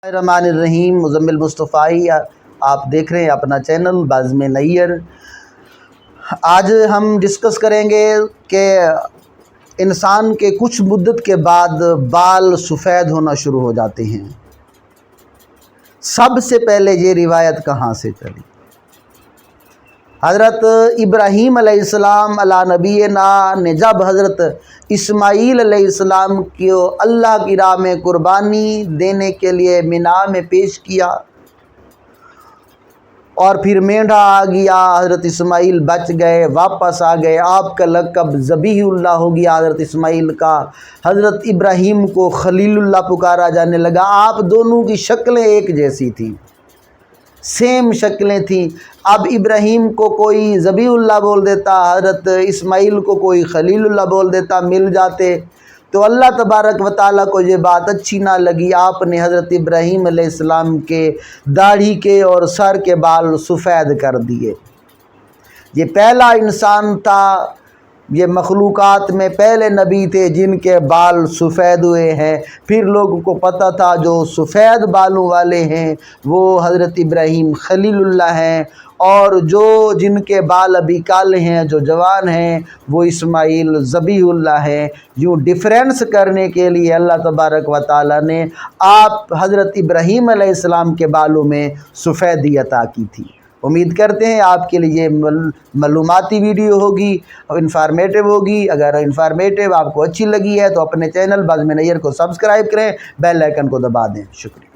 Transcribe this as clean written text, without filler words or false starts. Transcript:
الرحمن الرحیم مزمل مصطفی آپ دیکھ رہے ہیں اپنا چینل بازم نیئر۔ آج ہم ڈسکس کریں گے کہ انسان کے کچھ مدت کے بعد بال سفید ہونا شروع ہو جاتے ہیں۔ سب سے پہلے یہ روایت کہاں سے چلی؟ حضرت ابراہیم علیہ السلام علی نبینا نے جب حضرت اسماعیل علیہ السلام کو اللہ کی راہ میں قربانی دینے کے لیے مینا میں پیش کیا اور پھر مینڈھا آ گیا، حضرت اسماعیل بچ گئے، واپس آ گئے، آپ کا لقب ذبیح اللہ ہو گیا حضرت اسماعیل کا۔ حضرت ابراہیم کو خلیل اللہ پکارا جانے لگا۔ آپ دونوں کی شکلیں ایک جیسی تھیں، سیم شکلیں تھیں۔ اب ابراہیم کو کوئی ذبیح اللہ بول دیتا، حضرت اسماعیل کو کوئی خلیل اللہ بول دیتا، مل جاتے۔ تو اللہ تبارک و تعالیٰ کو یہ بات اچھی نہ لگی، آپ نے حضرت ابراہیم علیہ السلام کے داڑھی کے اور سر کے بال سفید کر دیے۔ یہ پہلا انسان تھا، یہ مخلوقات میں پہلے نبی تھے جن کے بال سفید ہوئے ہیں۔ پھر لوگوں کو پتہ تھا جو سفید بالوں والے ہیں وہ حضرت ابراہیم خلیل اللہ ہیں، اور جن کے بال ابھی کالے ہیں، جو جوان ہیں، وہ اسماعیل ذبیح اللہ ہیں۔ یوں ڈیفرنس کرنے کے لیے اللہ تبارک و تعالیٰ نے آپ حضرت ابراہیم علیہ السلام کے بالوں میں سفیدی عطا کی تھی۔ امید کرتے ہیں آپ کے لیے معلوماتی ویڈیو ہوگی، انفارمیٹیو ہوگی۔ اگر انفارمیٹیو آپ کو اچھی لگی ہے تو اپنے چینل بازم نیئر کو سبسکرائب کریں، بیل آئیکن کو دبا دیں۔ شکریہ۔